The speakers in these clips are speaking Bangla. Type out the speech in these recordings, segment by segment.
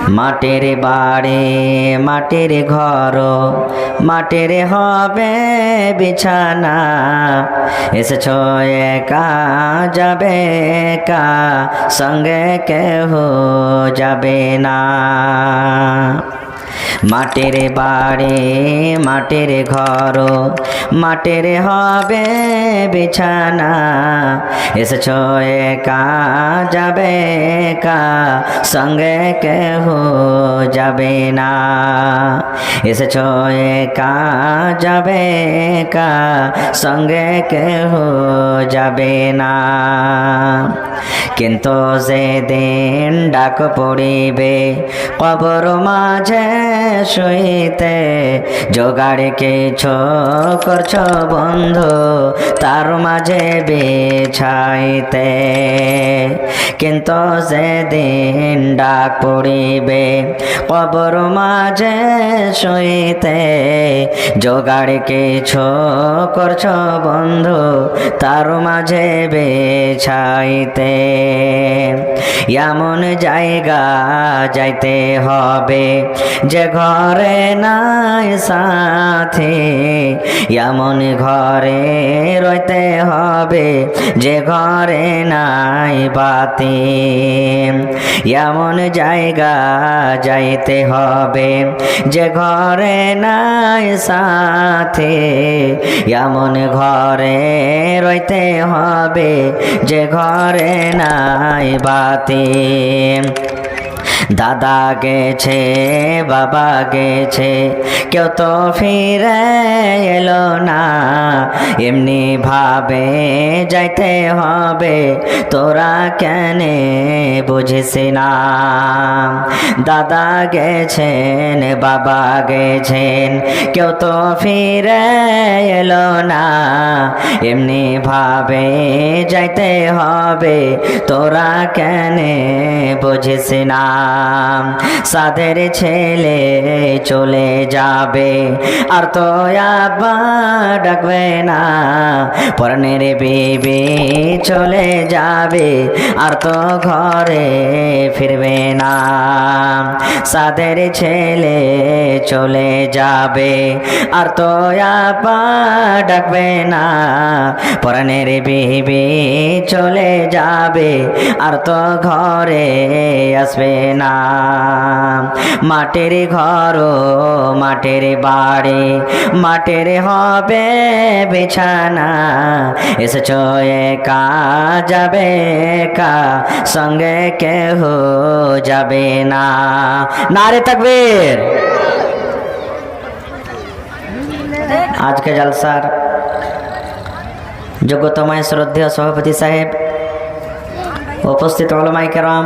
মাটির বাড়ি মাটির ঘর মাটির হবে বিছানা এসেছ একা যাবে একা সঙ্গে কেহ যাবে না মাটির বাড়ি মাটির ঘর মাটির হবে বিছানা এসেছ একা যাবে একা সঙ্গে কেহ যাবে না এসেছ একা যাবে একা সঙ্গে কেহ যাবে না কিন্তু যেদিন ডাক পড়িবে কবর মাঝে শুইতে জোগাড় কিছু করছ বন্ধু তার মাঝে বিছাইতে কিন্তু যেদিন ডাক পড়িবে কবর মাঝে শুইতে জোগাড় কিছু করছ বন্ধু তার মাঝে বিছাইতে এমন জায়গা যাইতে হবে যে ঘরে নাই সাথে এমন ঘরে রইতে হবে যে ঘরে নাই বাতি এমন জায়গা যাইতে হবে যে ঘরে নাই সাথে এমন ঘরে রইতে হবে যে ঘরে নাই বাতি দাদা গেছে বাবা গেছে কেউ তো ফিরে এলো না এমনি ভাবে যাইতে হবে তোরা কেন বুঝিস না দাদা গেছেন বাবা গেছেন কেউ তো ফিরে এলো না এমনি ভাবে যাইতে হবে তোরা কেন বুঝিস না সাধের ছেলে চলে যাবে আর তো আবার ডাকবে না পরনের বেবি চলে যাবে আর তো ঘরে ফিরবে না সাধের ছেলে চলে যাবে আর তো আবার ডাকবে না পরনের বেবি চলে যাবে আর তো ঘরে আসবে না মাটির ঘর মাটির বাড়ি মাটির হবে বিছানা এসেছ একা যাবে একা সঙ্গে কেহ যাবে না নারে তাকবীর আজকে জলসার যোগ্যতম শ্রদ্ধেয় সভাপতি সাহেব উপস্থিত উলামায়ে কেরাম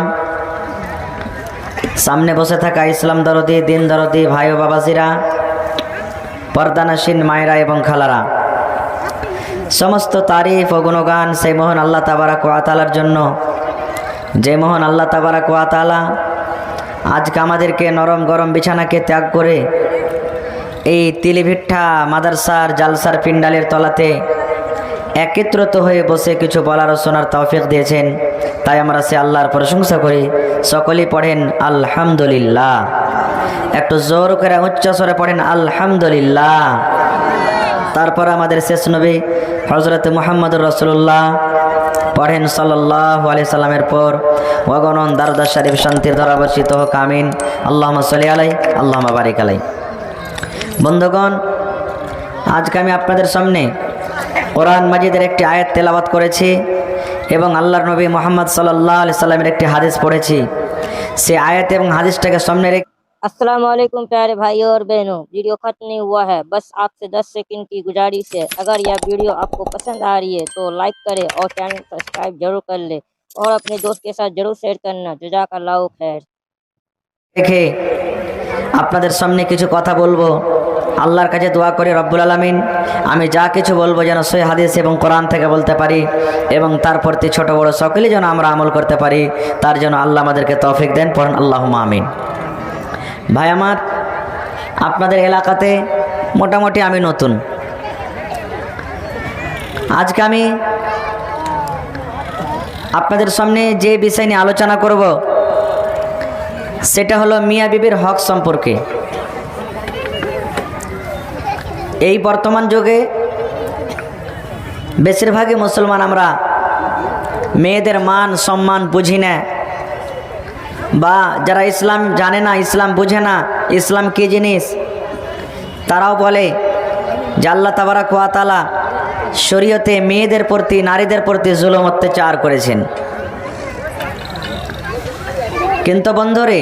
সামনে বসে থাকা ইসলাম দরদি দিন দরদি ভাই ও বাবাজিরা পর্দানাসীন মায়েরা এবং খালারা সমস্ত তারিফ ও গুণগান সেই মহান আল্লাহ তাবারাক ওয়া তাআলার জন্য যে মহান আল্লাহ তাবারাক ওয়া তাআলা আজকে আমাদেরকে নরম গরম বিছানাকে ত্যাগ করে এই তিলিভিট্টা মাদ্রাসার জালসার পিন্ডালের তলাতে একত্রিত হয়ে বসে কিছু বলার ও শোনার তৌফিক দিয়েছেন তাই আমরা সে আল্লাহর প্রশংসা করি সকলেই পড়েন আলহামদুলিল্লাহ একটু জোর করে উচ্চ স্বরে পড়েন আলহামদুলিল্লাহ তারপর আমাদের শেষ নবী হযরত মুহাম্মদুর রাসূলুল্লাহ পড়েন সাল্লাল্লাহু আলাইহি সাল্লামের পর ওয়াগনন দারুদ শরীফ শান্তির ধারা বর্ষিত হোক আমিন আল্লাহুম্মা সাল্লি আলাইহি আল্লাহুম্মা বারিক আলাইহি বন্ধুগণ আজকে আমি আপনাদের সামনে কোরআন মাজিদের একটি আয়াত তেলাওয়াত করেছি এবং আল্লাহর নবী মুহাম্মদ সাল্লাল্লাহু আলাইহি সাল্লামের একটি হাদিস পড়েছি সেই আয়াত এবং হাদিসটাকে সামনে রেখে अस्सलाम वालेकुम प्यारे भाइयों और बहनों, वीडियो खत्म नहीं हुआ है। बस आपसे 10 सेकंड की गुजारिश है, अगर यह वीडियो आपको पसंद आ रही है तो लाइक करें और चैनल सब्सक्राइब जरूर कर ले और अपने दोस्त के साथ जरूर शेयर करना। जज़ाकल्लाहु खैर। দেখে আপনাদের সামনে কিছু কথা বলবো আল্লাহর কাছে দোয়া করি রব্বুল আলামিন আমি যা কিছু বলবো যেন সহিহ হাদিস এবং কোরআন থেকে বলতে পারি এবং তার প্রতি ছোট বড় সকলেই যেন আমরা আমল করতে পারি তার জন্য আল্লাহ আমাদেরকে তৌফিক দেন পড়েন আল্লাহুম্মা আমিন ভাই আমার আপনাদের এলাকাতে মোটামুটি আমি নতুন আজকে আমি আপনাদের সামনে যে বিষয় নিয়ে আলোচনা করব সেটা হলো মিয়া বিবির হক সম্পর্কে। এই বর্তমান যুগে বেশিরভাগই মুসলমান আমরা মেয়েদের মান সম্মান বুঝি না, বা যারা ইসলাম জানে না, ইসলাম বুঝে না, ইসলাম কী জিনিস, তারাও বলে যে আল্লাহ তাবারাক ওয়া তাআলা শরীয়তে মেয়েদের প্রতি, নারীদের প্রতি জুলুম অত্যাচার করেছেন। কিন্তু বন্ধুরে,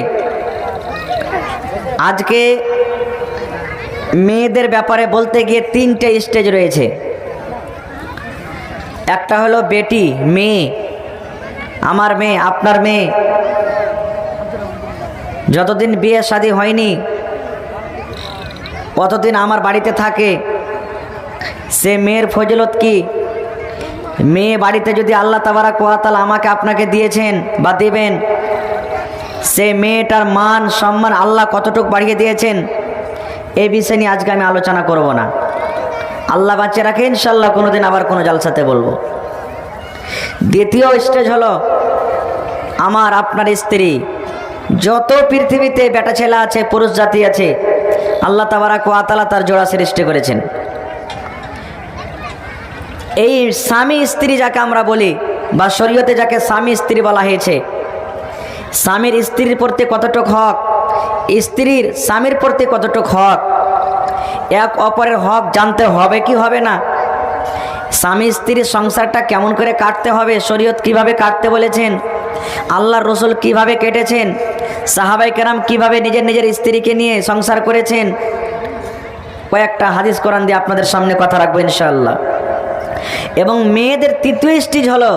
আজকে মেয়েদের ব্যাপারে বলতে গিয়ে তিনটে স্টেজ রয়েছে। একটা হলো বেটি, মেয়ে, আমার মেয়ে, আপনার মেয়ে। যতদিন বিয়ে শাদী হয়নি কতদিন আমার বাড়িতে থাকে, সে মেয়ের ফজিলত কি? মেয়ে বাড়িতে যদি আল্লাহ তাবারাক ওয়া তাআলা আমাকে আপনাকে দিয়েছেন বা দেবেন, সে মেয়েটার মান সম্মান আল্লাহ কতটুকু বাড়িয়ে দিয়েছেন, এই বিষয় নিয়ে আজকে আমি আলোচনা করব না। আল্লাহ বাঁচিয়ে রাখে, ইনশাল্লাহ কোনোদিন আবার কোনো জালসাতে বলবো। দ্বিতীয় স্টেজ হলো আমার আপনার স্ত্রী। যত পৃথিবীতে বেটা ছেলে আছে, পুরুষ জাতি আছে, আল্লাহ তাবারাক ওয়া তাআলা তার জোড়া সৃষ্টি করেছেন। এই স্বামী স্ত্রী যাকে আমরা বলি, বা শরীয়তে যাকে স্বামী স্ত্রী বলা হয়েছে, স্বামীর স্ত্রীর প্রতি কতটুকু হক, স্ত্রীর স্বামীর প্রতি কতটুকু হক, এক অপরের হক জানতে হবে কি হবে না? স্বামী স্ত্রীর সংসারটা কেমন করে কাটতে হবে, শরীয়ত কিভাবে কাটতে বলেছেন, আল্লাহর রসুল কিভাবে কেটেছেন, সাহাবায়ে কেরাম কিভাবে নিজের নিজের স্ত্রীকে নিয়ে সংসার করেছেন, কয়েকটা হাদিস কোরআন দিয়ে আপনাদের সামনে কথা রাখবো ইনশাআল্লাহ। এবং মেয়েদের তৃতীয় স্টেজ হলো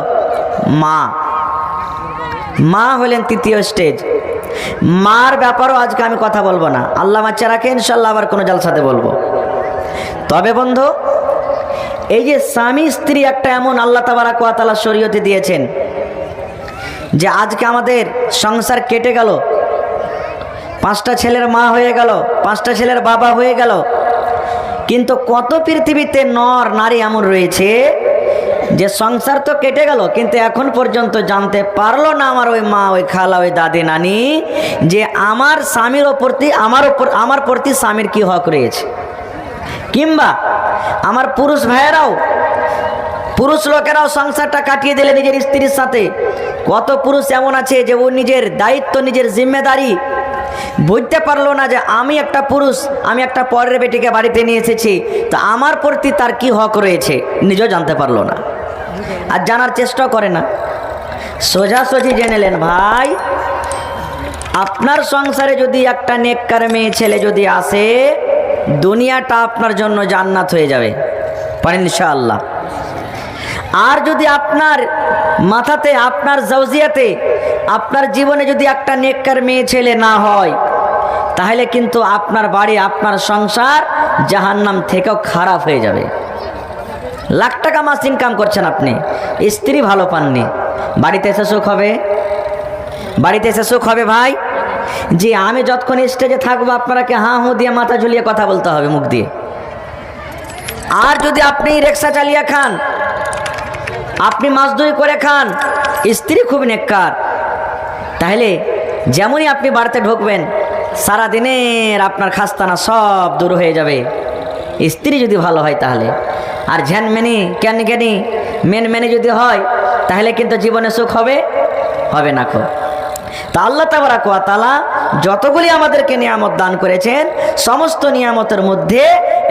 মা। মা হলেন তৃতীয় স্টেজ। মার ব্যাপারও আজকে আমি কথা বলবো না, আল্লাহ বাঁচিয়ে রাখে, ইনশাআল্লাহ আবার কোনো জালসাতে বলবো। তবে বন্ধু, এই যে স্বামী স্ত্রী একটা এমন আল্লাহ তাবারাক ওয়া তাআলা শরীয়তে দিয়েছেন যে আজকে আমাদের সংসার কেটে গেল, 5টা ছেলের মা হয়ে গেল, 5টা ছেলের বাবা হয়ে গেল, কিন্তু কত পৃথিবীতে নর নারী এমন রয়েছে যে সংসার তো কেটে গেল, কিন্তু এখন পর্যন্ত জানতে পারলো না আমার ওই মা, ওই খালা, ওই দাদি, নানি, যে আমার স্বামীর প্রতি, আমার প্রতি স্বামীর কি হক রয়েছে। কিংবা আমার পুরুষ ভাইয়েরাও, পুরুষ লোকেরাও সংসারটা কাটিয়ে দিলে নিজের স্ত্রীর সাথে। কত পুরুষ এমন আছে যে ও নিজের দায়িত্ব, নিজের জিম্মেদারি বুঝতে পারলো না যে আমি একটা পুরুষ, আমি একটা পরের বেটিকে বাড়িতে নিয়ে এসেছি, তো আমার প্রতি তার কি হক রয়েছে নিজেও জানতে পারলো না, আর জানার চেষ্টাও করে না। সোজাসুজি জেনে নেন ভাই, আপনার সংসারে যদি একটা নেককার মেয়ে ছেলে যদি আসে, দুনিয়াটা আপনার জন্য জান্নাত হয়ে যাবে, পারেন ইনশাআল্লাহ। আর যদি আপনার মাথাতে, আপনার জাওজিয়াতে, আপনার জীবনে যদি একটা নেককার মেয়ে ছেলে না হয়, তাহলে কিন্তু আপনার বাড়ি, আপনার সংসার জাহান্নাম থেকেও খারাপ হয়ে যাবে। লাখ টাকা মাস ইনকাম করছেন আপনি, স্ত্রী ভালো পাননি, বাড়িতে এসে সুখ হবে? বাড়িতে এসে সুখ হবে ভাই? যে আমি যতক্ষণ স্টেজে থাকবো আপনারাকে হাঁ হুঁ দিয়ে মাথা ঝুলিয়ে কথা বলতে হবে মুখ দিয়ে। আর যদি আপনি রিক্সা চালিয়ে খান, আপনি মাছদুই করে খান, স্ত্রী খুব নেককার, তাহলে যেমনই আপনি বাড়িতে ঢুকবেন, সারাদিনের আপনার খাস্তানা সব দূর হয়ে যাবে, স্ত্রী যদি ভালো হয় তাহলে। আর ঝ্যান মেনি কেন জ্ঞানী মেন মেনে যদি হয়, তাহলে কিন্তু জীবনে সুখ হবে? হবে না। খুব তা আল্লাহ তাবারাক ওয়া তাআলা যতগুলি আমাদেরকে নিয়ামত দান করেছেন, সমস্ত নিয়ামতের মধ্যে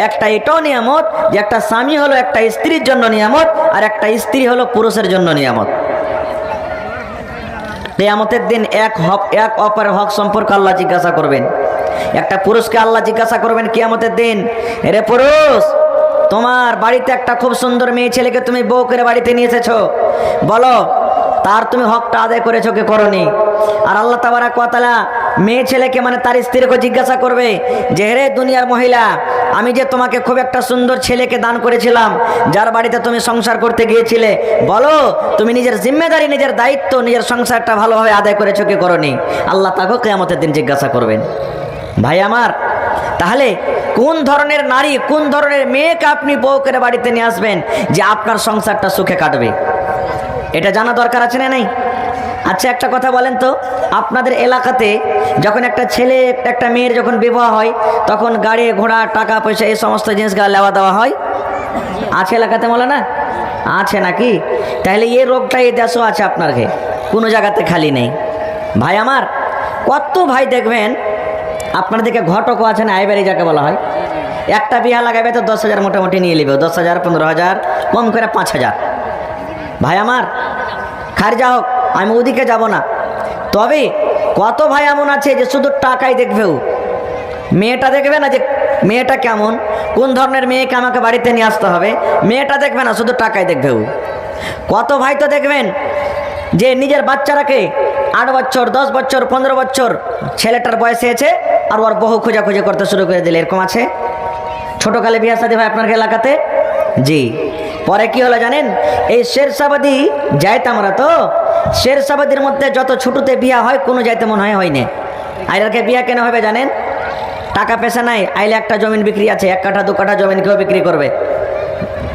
একটা এটাও নিয়ামত যে একটা স্বামী হলো একটা স্ত্রীর জন্য নিয়ামত, আর একটা স্ত্রী হলো পুরুষের জন্য নিয়ামত। কিয়ামতের দিন এক অপরের হক সম্পর্কে আল্লাহ জিজ্ঞাসা করবেন। একটা পুরুষকে আল্লাহ জিজ্ঞাসা করবেন কিয়ামতের দিন, রে পুরুষ, তোমার বাড়িতে একটা খুব সুন্দর মেয়ে ছেলেকে তুমি বউ করে বাড়িতে নিয়ে এসেছো, বলো তার তুমি হকটা আদায় করেছো কি করনি? আর আল্লাহ তাবারাক ওয়া তাআলা মেয়ে ছেলেকে, মানে তার স্ত্রীকে জিজ্ঞাসা করবে যে হে দুনিয়ার মহিলা, আমি যে তোমাকে খুব একটা সুন্দর ছেলেকে দান করেছিলাম, যার বাড়িতে তুমি সংসার করতে গিয়েছিলে, বলো তুমি নিজের জিম্মেদারি, নিজের দায়িত্ব, নিজের সংসারটা ভালোভাবে আদায় করেছো কি করনি? আল্লাহ তাকে কিয়ামতের দিন জিজ্ঞাসা করবেন। ভাই আমার, তাহলে কোন ধরনের নারী, কোন ধরনের মেয়েকে আপনি বউ করে বাড়িতে নিয়ে আসবেন যে আপনার সংসারটা সুখে কাটবে, এটা জানা দরকার আছে না নাই? আচ্ছা একটা কথা বলেন তো, আপনাদের এলাকাতে যখন একটা ছেলে একটা মেয়ের যখন বিবাহ হয় তখন গাড়ি ঘোড়া টাকা পয়সা এই সমস্ত জিনিসগুলো লেওয়া দেওয়া হয়? আছে এলাকাতে মৌলানা? আছে নাকি? তাহলে এই রোগটা এই দেশও আছে আপনার ঘে, কোনো জায়গাতে খালি নেই। ভাই আমার, কত ভাই দেখবেন আপনাদেরকে ঘটকও আছে না, আইবারি যাকে বলা হয়, একটা বিয়া লাগাবে তো 10,000 মোটামুটি নিয়ে নেবে, 10,000 15,000 কম করে 5,000। ভাই আমার খারজা হোক, আমি ওদিকে যাব না, তবে কত ভাই এমন আছে যে শুধু টাকাই দেখবেও, মেয়েটা দেখবে না যে মেয়েটা কেমন, কোন ধরনের মেয়েকে আমাকে বাড়িতে নিয়ে আসতে হবে, মেয়েটা দেখবে না, শুধু টাকাই দেখবেও। কত ভাই তো দেখবেন যে নিজের বাচ্চারাকে 8 বছর 10 বছর 15 বছর ছেলেটার বয়সে আছে আর ওর বহু খোঁজাখুঁজি করতে শুরু করে দিলে, এরকম আছে। ছোটকালে বিয়া শাদী ভাই আপনার এলাকাতে? জি। পরে কি হলো জানেন, এই শেরশাবাদী যাইতে আমরা তো শেরশাবাদীর মধ্যে যত ছোটতে বিয়া হয় কোনো যাইতে মনে হয় না। আইলাকে বিয়া কেন হবে জানেন? টাকা পয়সা নাই, আইলে একটা জমিন বিক্রি আছে, 1 কাঠা 2 কাঠা জমিন কেউ বিক্রি করবে।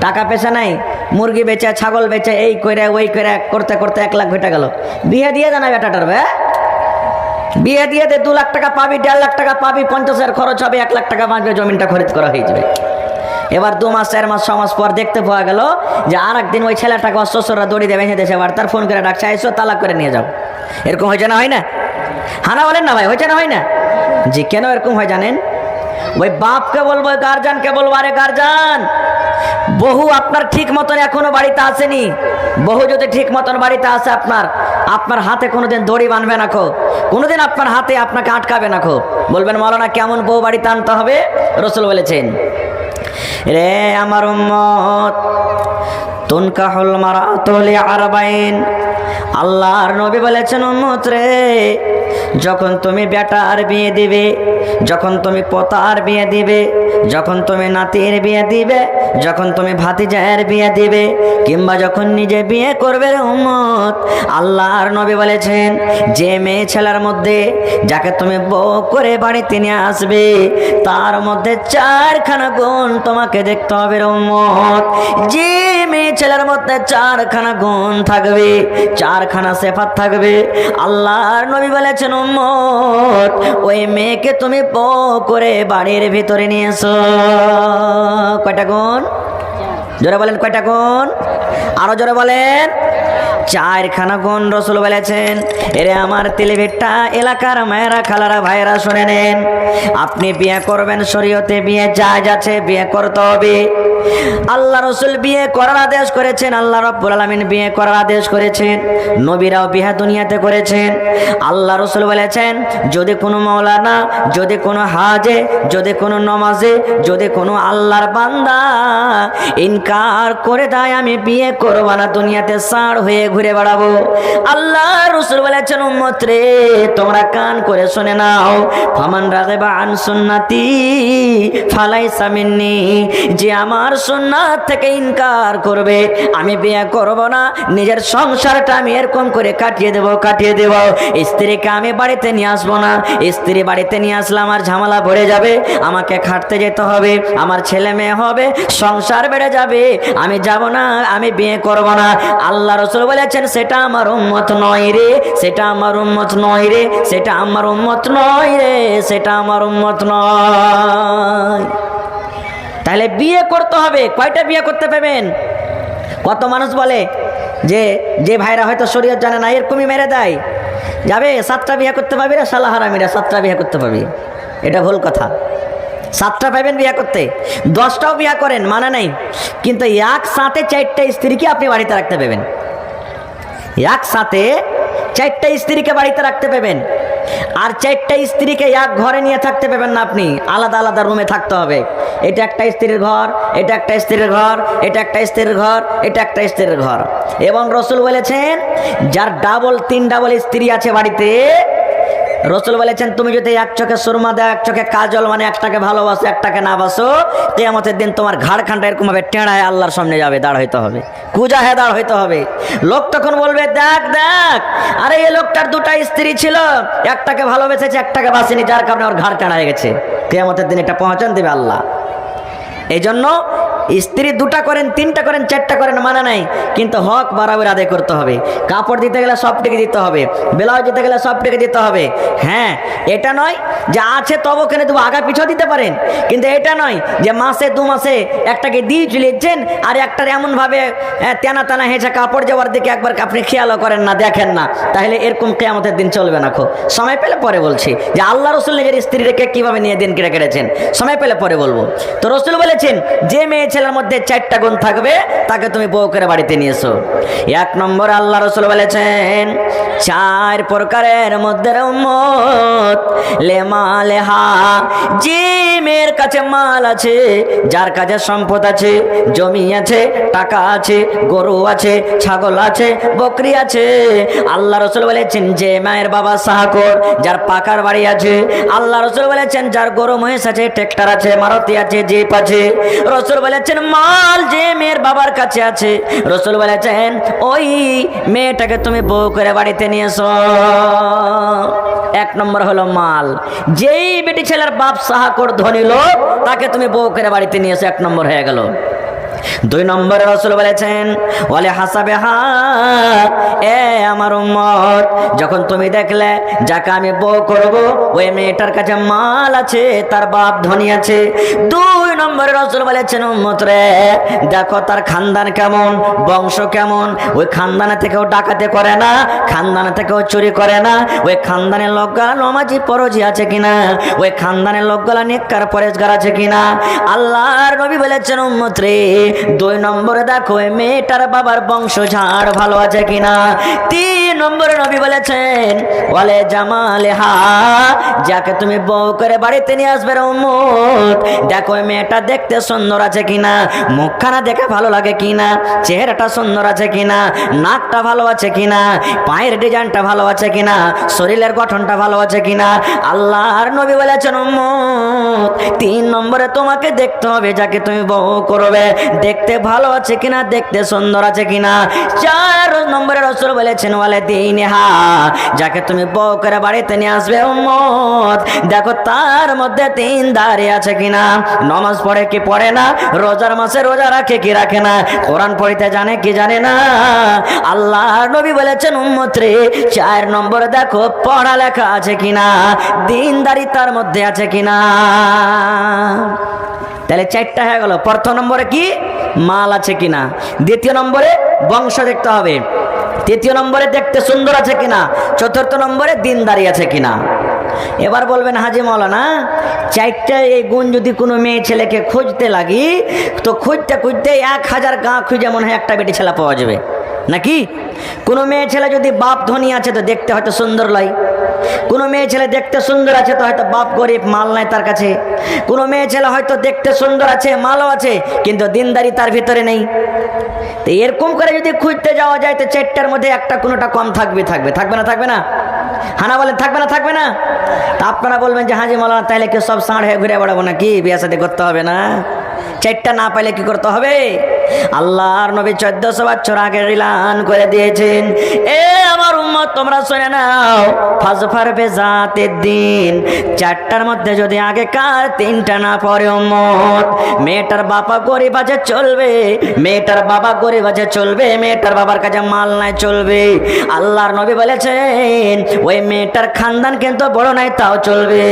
টাকা পয়সা নাই, মুরগি বেচে ছাগল বেচে এই করে ওই করে করতে করতে 1 লাখ ঘটে গেল। বিয়ে দিয়ে জানা বেটাটার বিয়ে দিয়ে দে 2 লাখ টাকা পাবি, 1.5 লাখ টাকা পাবি, 50,000 খরচ হবে, 1 লাখ টাকা বাঁচবে, জমিনটা খরিদ করা হয়ে যাবে। এবার 2 মাস 4 মাস 6 মাস পর দেখতে পাওয়া গেল যে আর একদিন ওই ছেলেটাকে শ্বশুররা দড়ি দেবে দেশে, আবার তার ফোন করে ডাকছে, আইসো তালাক করে নিয়ে যাও। এরকম হয়েছে না, হয় না? হানা বলেন না ভাই, হয়েছে না, হয় না? জি। কেন এরকম হয় জানেন? ওই বাপকে বলবো, গার্জানকে বলবো, আরে গার্জান, বহু আপনার ঠিক মতন এখনো বাড়িতে আসেনি, বহু যদি ঠিক মতন বাড়িতে আসে আপনার হাতে কোনোদিন দড়ি বাঁধবে না খো, কোনোদিন আপনার হাতে আপনাকে আটকাবে না খো। বলবেন মাওলানা কেমন বউ বাড়িতে আনতে হবে? রাসূল বলেছেন, রে আমার উম্মত, তুনকাহুল মারাতু লিআরবাইন, আল্লাহর নবী বলেছেন, উম্মত রে, যখন তুমি বেটার বিয়ে দিবে, যখন তুমি পোতার বিয়ে দিবে, যখন তুমি নাতির বিয়ে দিবে, যখন তুমি ভাতিজার বিয়ে দিবে, কিংবা যখন নিজে বিয়ে করবে রে উম্মত, আল্লাহর নবী বলেছেন, যে মেয়ে ছেলের মধ্যে যাকে তুমি বউ করে বাড়িতে নিয়ে আসবে তার মধ্যে 4খানা গুণ তোমাকে দেখতে হবে রে উম্মত। যে মেয়ে ছেলের মধ্যে 4খানা গুণ থাকবে, 4খানা সিফাত থাকবে, আল্লাহর নবী বলেছেন, উম্মত, ওই মেয়েকে তুমি বউ করে বাড়ির ভিতরে নিয়ে এসো। কয়টা গুণ? জোরে বলেন, কয়টা গুণ? আরো জোরে বলেন। 4খানা গুণ রাসূল বলেছেন। এরে আমার তেলেভেট্টা এলাকার মায়েরা খালারা ভাইরা শুনে নেন, আপনি বিয়ে করবেন, শরীয়তে বিয়ে জায়েজ আছে, বিয়ে করতে হবে। আল্লাহ রাসূল বিয়ে করার আদেশ করেছেন, আল্লাহ রাব্বুল আলামিন বিয়ে করার আদেশ করেছেন, নবীরাও বিয়ে দুনিয়াতে করেছেন। আল্লাহ রাসূল বলেছেন, যদি কোনো মাওলানা, যদি কোনো হাজে, যদি কোনো নমাজে, যদি কোনো আল্লাহর বান্দা ইনকার করে দেয় আমি বিয়ে করব না, দুনিয়াতে সাড় হয়ে ঘুরে বেড়াবো, আল্লাহ রাসূল বলেছেন, উম্মত রে তোমরা কান করে শুনে নাও, ফামান রাগিবা আন সুন্নতি ফালাইসা মিন্নি, যে আমার সুন্নাত থেকে ইনকার করবে আমি বিয়ে করব না, নিজের সংসারটা আমি এরকম করে কাটিয়ে দেব, স্ত্রীকে আমি বাড়িতে নিয়ে আসবো না, স্ত্রী বাড়িতে নিয়ে আসলে আমার ঝামেলা ভরে যাবে, আমাকে খাটতে যেতে হবে, আমার ছেলে মেয়ে হবে, সংসার বেড়ে যাবে, আমি যাব না, আমি বিয়ে করব না। আল্লাহ রাসূল বলেছেন, সেটা আমার উম্মত নয় রে, সেটা আমার উম্মত নয় রে, সেটা আমার উম্মত নয় রে, সেটা আমার উম্মত নয়। তাহলে বিয়ে করতে হবে। কয়টা বিয়ে করতে পাবেন? কত মানুষ বলে যে ভাইরা হয়তো শরীয়ত জানে না, এরকমই মেরে দেয়, যাবে 7টা বিয়ে করতে পারবি রে শালা হারামিরা, 7টা বিয়ে করতে পারবি। এটা ভুল কথা। 7টা পাবেন বিয়ে করতে, 10টাও বিয়ে করেন, মানে নাই, কিন্তু একসাথে 4টা স্ত্রীকে আপনি বাড়িতে রাখতে পাবেন, একসাথে 4টা স্ত্রীকে বাড়িতে রাখতে পাবেন। আর 4টা স্ত্রীকে এক ঘরে নিয়ে থাকতে পাবেন না, আপনি আলাদা আলাদা রুমে থাকতে হবে। এটা একটা স্ত্রীর ঘর, এটা একটা স্ত্রীর ঘর, এটা একটা স্ত্রীর ঘর, এটা একটা স্ত্রীর ঘর। এবং রাসূল বলেছেন, যার 3 ডাবল স্ত্রী আছে বাড়িতে, রাসূল বলেছেন, তুমি যদি এক চোখে সুরমা দাও, এক চোখে কাজল, মানে একটাকে ভালোবাসো একটাকে না বাসো, কিয়ামতের দিন তোমার ঘাড়খানটা এরকম ভাবে টেঁড়া হয়ে আল্লাহর সামনে যাবে, দাঁড় হইতে হবে, কুজা হয়ে দাঁড় হইতে হবে। লোক তখন বলবে, দেখ দেখ, আরে এই লোকটার 2টা স্ত্রী ছিল, একটাকে ভালোবেসেছে একটাকে বাসেনি, যার কারণে ওর ঘাড় টেঁড়া হয়ে গেছে। কিয়ামতের দিন এটা পৌঁছান দেবে আল্লাহ। এই জন্য স্ত্রী দুটা করেন, তিনটা করেন, চারটা করেন, মানা নাই, কিন্তু হক বরাবর আদায় করতে হবে। কাপড় দিতে গেলে সবটিকে দিতে হবে, ব্লাউজ দিতে গেলে সবটিকে দিতে হবে। হ্যাঁ, এটা নয় যে আছে তবে ওখানে দেবো, আগা পিছু দিতে পারেন, কিন্তু এটা নয় যে মাসে 2 মাসে একটাকে দিয়ে চলেছেন আর একটার এমনভাবে তেনা তেনা হেঁচে কাপড় যাওয়ার দিকে একবার আপনি খেয়ালও করেন না, দেখেন না, তাহলে এরকম কিয়ামতের দিন চলবে না। সময় পেলে পরে বলছি যে আল্লাহ রসুল নিজের স্ত্রী রেখে কিভাবে নিয়ে দিন কেটে কেটেছেন, সময় পেলে পরে বলবো। তো রসুল বলেছেন যে মেয়ে ছেলের মধ্যে 4টা গুণ থাকবে তাকে তুমি বউ করে বাড়িতে নিয়ে এসো। 1 নম্বর আল্লাহ রসুল বলেছেন 4 প্রকারের মধ্যে উম্মত লেমা লেহা, যে মেয়ের কাছে মাল আছে, যার কাছে সম্পদ আছে, জমি আছে, টাকা আছে, গরু আছে, ছাগল আছে, বকরি আছে, আল্লাহ রসুল বলেছেন যে মায়ের বাবা সাহাকর, যার পাকার বাড়ি আছে, আল্লাহ রসুল বলেছেন যার গরু মহিষ আছে, ট্রেক্টর আছে, মারুতি আছে, জিপ আছে, রসুল বলেছেন মাল যে মেয়ের বাবার কাছে আছে, রসুল বলেছেন ওই মেয়েটাকে তুমি বউ করে বাড়িতে নিয়ে এসো। 1 নম্বর হলো মাল, যেই বেটি ছেলের বাপ সাহাকর ধনী লোক তাকে তুমি বউ করে বাড়িতে নিয়ে এসো, 1 নম্বর হয়ে গেল। 2 নম্বরে রসুল বলেছেন ওয়ালে হাসাবে হা, এ আমার উম্মত, যখন তুমি দেখলে যাকে আমি বউ করব ওই মেয়েটার কাছে মাল আছে, তার বাপ ধনী আছে, 2 নম্বরে রসুল বলেছেন উম্মত রে, দেখো তার খানদান কেমন, বংশ কেমন, ওই খানদানে থেকেও ডাকাতি করে না, খানদানে থেকেও চুরি করে না, ওই খানদানের লোকগুলা নমাজি পরজি আছে কিনা, ওই খানদানের লোকগুলা নেককার পরেজগার আছে কিনা। আল্লাহর নবী বলেছেন উম্মত রে, 2 নম্বরে দেখো ওই মেয়েটার বাবার বংশ ঝাড় ভালো আছে কিনা। 3 নম্বরে নবী বলেছেন ওয়ালে জামালেহা, যাকে তুমি বউ করে বাড়িতে নিয়ে আসবে রে উম্মত, দেখো ওই মেয়েটা দেখতে সুন্দর আছে কিনা, মুখখানা দেখে ভালো লাগে কিনা, চেহারাটা সুন্দর আছে কিনা, নাকটা ভালো আছে কিনা, পায়ের ডিজাইনটা ভালো আছে কিনা, শরীরের গঠনটা ভালো আছে কিনা। আল্লাহর নবী বলেছেন উম্মত 3 নম্বরে তোমাকে দেখতে হবে যাকে তুমি বউ করবে দেখতে ভালো আছে কিনা, দেখতে সুন্দর আছে কিনা। 4 নম্বরে রাসূল বলেছেন ওয়ালে দিনহা, যাকে তুমি বউ করে বাড়িতে নিয়ে আসবে উম্মত, দেখো তার মধ্যে দিনদারি আছে কিনা, নামাজ পড়ে কি পড়ে না, রোজার মাসে রোজা রাখে কি রাখে না, কোরআন পড়তে জানে কি জানে না। আল্লাহর নবী বলেছেন উম্মত রে 4 নম্বরে দেখো পড়ালেখা আছে কিনা, দিনদারি তার মধ্যে আছে কিনা। তাহলে 4টা হয়ে গেল। প্রথম নম্বরে কি, মাল আছে কিনা, 2 নম্বরে বংশ দেখতে হবে, 3 নম্বরে দেখতে সুন্দর আছে কিনা, 4 নম্বরে দিনদারি আছে কিনা। এবার বলবেন হাজি মাওলানা 4টা এই গুণ যদি কোনো মেয়ে ছেলেকে খুঁজতে লাগি তো খুঁজতে খুঁজতে 1000 গাঁ খুঁজে মনে হয় একটা বেটি ছেলে পাওয়া যাবে নাকি? কোনো মেয়ে ছেলে যদি বাপ ধনী আছে তো দেখতে হয়তো সুন্দর লয়, কোনো মেয়ে ছেলে দেখতে সুন্দর আছে তো হয়তো বাপ গরিব, মাল নাই তার কাছে, কোনো মেয়ে ছেলে হয়তো দেখতে সুন্দর আছে, মালও আছে, কিন্তু দিনদারি তার ভিতরে নেই। তো এরকম করে যদি খুঁজতে যাওয়া যায় তো 4টার মধ্যে একটা কোনোটা কম থাকবে থাকবে না থাকবে না? হানা বলেন থাকবে না? তা আপনারা বলবেন যে হাজি মাওলানা তাহলে কি সব সাঁড় হয়ে ঘুরে বেড়াবো নাকি, বিয়ে শাদী করতে হবে না? 4টা না পাইলে কি করতে হবে? আল্লাহর নবী 1400 বছর আগে এলান করে দিয়েছেন, এ আমার উম্মত তোমরা শুনে নাও, ফাজফার বেজাতের দিন, 4টার মধ্যে যদি আগেকার 3টা না পড়ে উম্মত, মেয়েটার বাবা গরিব আছে চলবে, মেয়েটার বাবা গরিব আছে চলবে, মেয়েটার বাবার কাছে মাল নাই চলবে। আল্লাহর নবী বলেছেন ওই মেয়েটার খানদান কিন্তু বড় নাই তাও চলবে।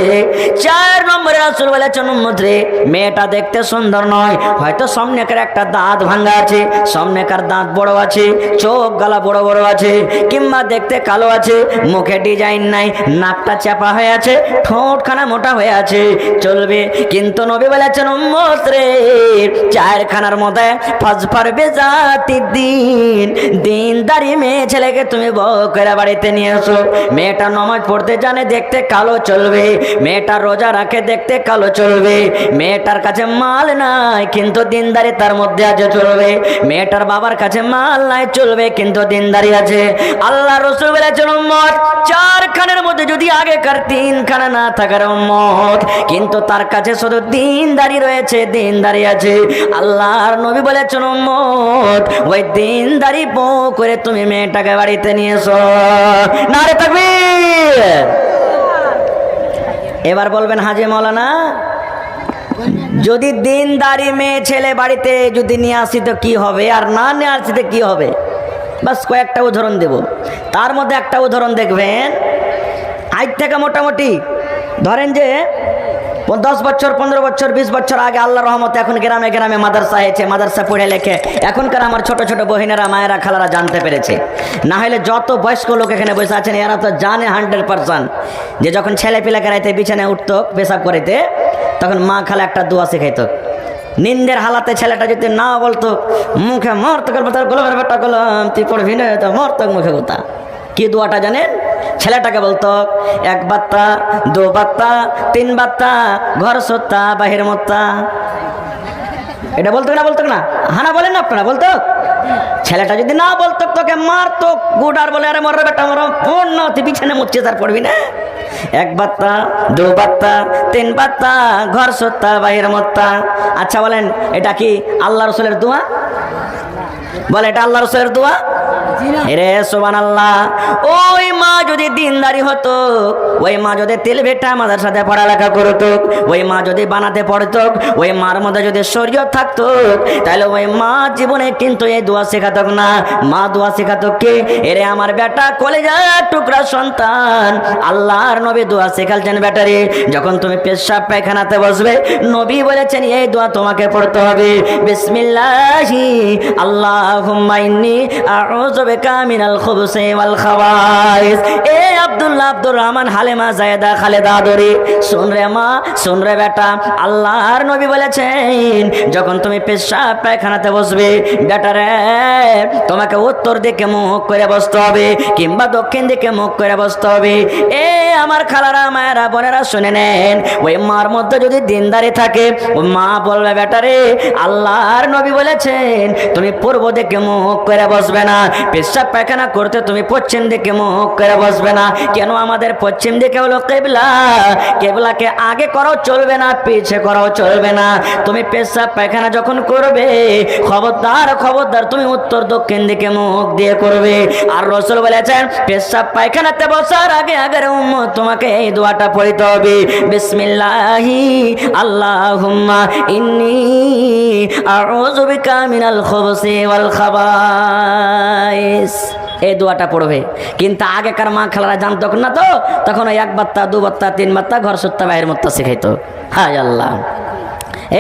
4 নম্বরে রাসূল বলেছেন উম্মত রে, মেয়েটা দেখতে সুন্দর নয়, হয়তো সামনেকার একটা দাঁত ভাঙা আছে, সামনেকার দাঁত বড় আছে, চোখ গালা বড় বড় আছে, কিংবা দেখতে কালো আছে, মুখে ডিজাইন নাই, নাকটা চাপা হয়ে আছে, ঠোঁটখানা মোটা হয়ে আছে, চলবে। কিন্তু নবী বলেছেন উম্মত রে 4খানার মধ্যে ফাজফার বেজাতি দিন, দিনদারি মেয়ে ছেলেকে তুমি বউ করে বাড়িতে নিয়ে এসো। মেয়েটা নামাজ পড়তে জানে, দেখতে কালো চলবে, মেয়েটা রোজা রাখে, দেখতে কালো চলবে, মেয়েটার কাছে মাল নাই কিন্তু দিনদারি তার মধ্যে আছে চলবে, মেয়েটার বাবার কাছে মাল নাই চলবে কিন্তু দিনদারি আছে। আল্লাহ রাসূল বলেছেন উম্মত 4খানের মধ্যে যদি আগেকার 3খানা না থাকার উম্মত, কিন্তু তার কাছে শুধু দিনদারি রয়েছে, দিনদারি আছে। আল্লাহর নবী বলেছেন উম্মত ওই দিনদারি বউ করে তুমি মেয়েটাকে বাড়িতে নিয়ে এসো। নারে তাকবীর। এবার বলবেন হাজি মাওলানা যদি দিনদারি মেয়ে ছেলে বাড়িতে যদি নিয়ে আসি তো কি হবে, আর না নিয়ে আসি তো কি হবে। বাস কয়েকটা উদাহরণ দেব। তার মধ্যে একটা উদাহরণ দেখবেন, আজ থেকে মোটামুটি ধরেন যে 10 বছর 15 বছর 20 বছর আগে আল্লাহর রহমতে এখন গ্রামে গ্রামে মাদ্রাসা হয়েছে, মাদ্রাসা পড়ে লেখে এখনকার আমার ছোট ছোট বহিনেরা মায়েরা খালারা জানতে পেরেছে। না হলে যত বয়স্ক লোক এখানে বসে আছেন এরা তো জানে 100% যে যখন ছেলে পিলাকে রাইতে বিছানায় উঠতো পেশাব করিতে তখন মা খালা একটা দোয়া শেখাইত। নিন্দের হালাতে ছেলেটা যদি না বলতো মুখে মরত গোলামের বেটা গোলাম তুই পড়বি না তো মরত মুখে কথা। কি দোয়াটা জানেন? ছেলেটাকে বলতো 1 বাত্তা 2 বাত্তা 3 বাত্তা ঘর সত্তা বাহির মত্তা। এটা বলতো না? বলতো না? হানা বলেন না আপনারা? বলতো। ছেলেটা যদি না বলতো তোকে মারতো গুডার বলে আরে মর বেটা মর ফোন না তুই বিছানে মুচ্ছে তার পড়বি না। 1 বাত্তা 2 বাত্তা 3 বাত্তা ঘর সত্তা বাহির মত্তা। আচ্ছা বলেন এটা কি আল্লাহ রসুলের দোয়া? বলে এটা আল্লাহ রসুলের দোয়া? রে সুবহানাল্লাহ। ওই মা যদি দিনদারি হতো, ওই মা যদি তেল ভেটা আমাদের সাথে পড়ালেখা করতো, ওই মা যদি বানাতে পড়তো, ওই মার মধ্যে যদি শরীয়ত থাকতো, তাহলে ওই মা জীবনে কিন্তু এই দোয়া শেখাতো না। মা দোয়া শেখাতো কে? এরে আমার বেটা কলেজার টুকরা সন্তান, আল্লাহর নবী দোয়া শেখালছেন বেটারে যখন তুমি পেশাব পায়খানাতে বসবে নবী বলেছেন এই দোয়া তোমাকে পড়তে হবে। বিসমিল্লাহি আল্লাহুম্মা ইন্নী আউযু বিকা মিনাল খুবুসি ওয়াল খাবাইস। এ আব্দুল্লাহ আব্দুর রহমান হালেমা জায়েদা খালেদা দরি শুন রে মা, শুন রে বেটা, আল্লাহর নবী বলেছেন যখন তুমি পেশাব পায়খানাতে বসবে বেটারে তোমাকে উত্তর দিকে মুখ করে বসতে হবে কিংবা দক্ষিণ দিকে মুখ করে বসতে হবে। এ আমার খালারা মায়েরা বোনেরা শুনে নেন, ওই মার মধ্যে যদি দিনদারি থাকে ওই মা বলবে বেটারে আল্লাহর নবী বলেছেন তুমি পূর্ব দিকে মুখ করে বসবে না, পেশাব পায়খানা করতে তুমি পশ্চিম দিকে মুখ করে বসবে না। কেন? আমাদের পশ্চিম দিকে হলো কিবলা, কিবলাকে আগে করাও চলবে না পিছে করাও চলবে না। তুমি পেশাব পায়খানা যখন করবে খবরদার খবরদার তুমি উত্তর দক্ষিণ দিকে মুখ দিয়ে করবে। আর রাসূল বলেছেন পেশাব পায়খানাতে বসার আগে আগের উম্মত তোমাকে এই দোয়াটা পড়তে হবে, বিসমিল্লাহি আল্লাহুম্মা ইন্নী আউযু বিকা মিনাল খুবুসি ওয়াল খাবাইস। এই দোয়াটা পড়বে। কিন্তু আগেকার মা খালারা জানতো না তো, তখন ওই 1 বাত্তা 2 বাত্তা 3 বাত্তা ঘর সত্তা বাইরের মত্তা শেখাইতো। হায় আল্লাহ।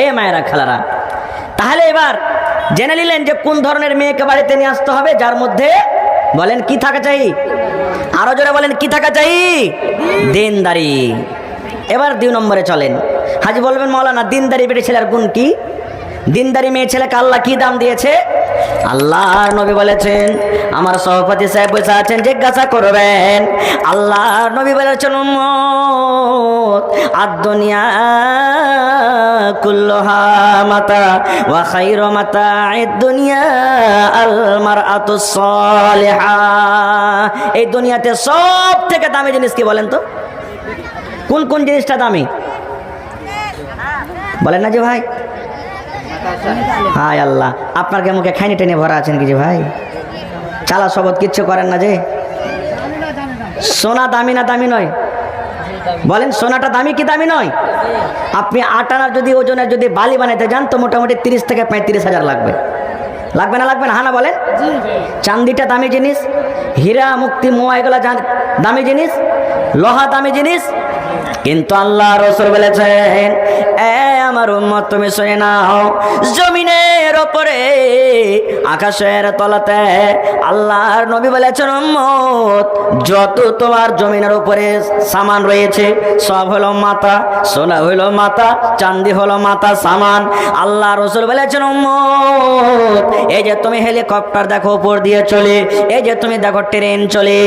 এ মায়েরা খালারা, তাহলে এবার জেনে নিলেন যে কোন ধরনের মেয়েকে বাড়িতে নিয়ে আসতে হবে, যার মধ্যে বলেন কি থাকা চাই? আরো জোরে বলেন কি থাকা চাই? দিনদারি। এবার 2 নম্বরে চলেন। হাজি বলবেন মাওলানা দিনদারি বেটে ছেলের গুণ কি? দিনদারি মেয়ে ছেলেকে আল্লাহ কি দাম দিয়েছে? আল্লাহর নবী বলেছেন, আমার সভাপতি সাহেব বসে আছেন জিজ্ঞাসা করবেন, আল্লাহর নবী বলেছেন উম্মত আদ-দুনিয়া কুল্লুহা মাতা ওয়া খায়রু মাতা'id দুনিয়া আল মারআতুস সালিহা। এই দুনিয়াতে সব থেকে দামি জিনিস কি বলেন তো? কোন কোন জিনিসটা দামি বলেন না যে ভাই? হায় আল্লাহ, আপনার কে মুখে খাইনি টেনে ভরা আছেন কি যে ভাই? চালা শপথ কিচ্ছু করেন না যে? সোনা দামি না দামি নয়? বলেন সোনাটা দামি কি দামি নয়? আপনি 8 আনার যদি ওজনের যদি বালি বানাইতে যান তো মোটামুটি 30 থেকে 35 হাজার লাগবে। লাগবে না? লাগবে না? হানা বলেন। চান্দিটা দামি জিনিস, হীরা মুক্তি মোয়া এগুলা দামি জিনিস, লোহা দামি জিনিস। কিন্তু আল্লাহ রাসূল বলেছেন এ আমার উম্মত তুমি শুনে নাও, জমিনের উপরে আকাশের তলাতে আল্লাহর নবী বলেছেন উম্মত যত তোমার জমিনের উপরে সামান রয়েছে সব হলো মাতা, সোনা হলো মাতা, চাঁদি হলো মাতা সামান। আল্লাহ রাসূল বলেছেন উম্মত এই যে তুমি হেলিকপ্টার দেখো উপর দিয়ে চলে, এই যে তুমি দেখো ট্রেন চলে,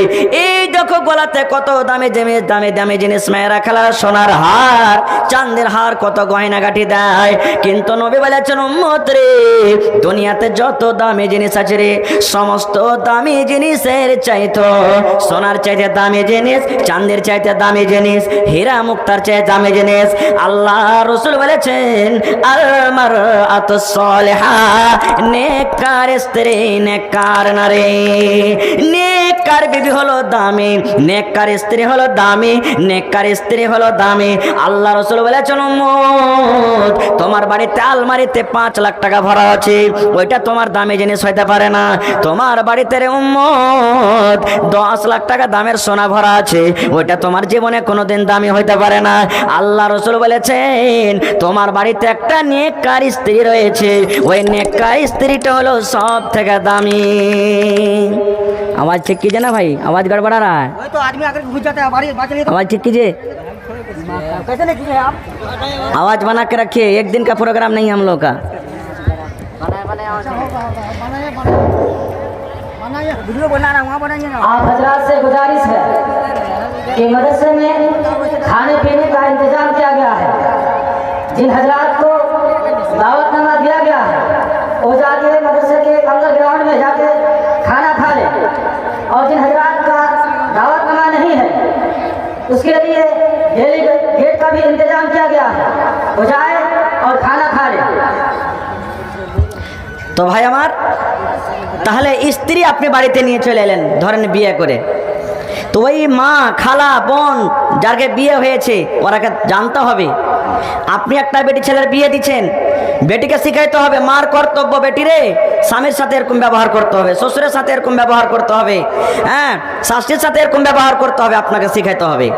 এই দেখো গলাতে কত দামি দামি দামি দামি জিনিস মেয়েরা খেলা, সোনার হার চাঁদের হার কত গয়না গাটি দেয়। কিন্তু নবী বলেছেন উম্মত রে দুনিয়াতে যত দামি জিনিস আছে রে সমস্ত দামি জিনিসের চাইতো সোনার চাইতে দামি জিনিস, চাঁদের চাইতে দামি জিনিস, হীরা মুক্তার চাইতে দামি জিনিস। আল্লাহ রাসূল বলেছেন আল মারআতুস সালিহা, নেককার স্ত্রী নেককার নারী, নেক নেককার বিবি হলো দামি, নেককার স্ত্রী হলো দামি, নেককার স্ত্রী হলো দামি। আল্লাহ রাসূল বলেছেন উম্মত তোমার বাড়িতে আলমারিতে 5 লাখ টাকা ভরা আছে, ওইটা তোমার দামি জিনিস হইতে পারে না। তোমার বাড়িতে রে উম্মত 10 লাখ টাকা দামের সোনা ভরা আছে, ওইটা তোমার জীবনে কোনোদিন দামি হইতে পারে না। আল্লাহ রাসূল বলেছেন তোমার বাড়িতে একটা নেককার স্ত্রী রয়েছে, ওই নেককার স্ত্রীটা হলো সব থেকে দামি। आवाज ठीक कीजिए ना भाई, आवाज गड़बड़ा रहा है। तो आदमी आकर घुस जाता है हमारी बात चलिए तो आवाज ठीक कीजिए, कैसे नहीं कीजिए आप आवाज बना के रखिए, एक दिन का प्रोग्राम नहीं हम लोग का। बनाइए वीडियो बना रहा हूँ वहाँ बनाइए ना। आप हजरात से गुजारिश है कि मदरसे में खाने पीने का इंतजाम किया गया है। जिन हजरात को दावतनामा दिया गया है वो जाके मदरसे के अंदर ग्राउंड में जाके खाना खा ले, और जिन हजरात का दावतनामा नहीं है उसके लिए डेली गेट का भी इंतजाम किया गया है, वो जाए और खाना खा ले। তো ভাই আমার, তাহলে স্ত্রী আপনি বাড়িতে নিয়ে চলে এলেন ধরেন বিয়ে করে, তো ওই মা খালা বোন যাকে বিয়ে হয়েছে ওরাকে জানতে হবে আপনি একটা বেটি ছেলের বিয়ে দিচ্ছেন, বেটিকে শিখাইতে হবে মার কর্তব্য, বেটিরে স্বামীর সাথে এরকম ব্যবহার করতে হবে, শ্বশুরের সাথে এরকম ব্যবহার করতে হবে, হ্যাঁ শাশুড়ির সাথে এরকম ব্যবহার করতে হবে, আপনাকে শিখাইতে হবে।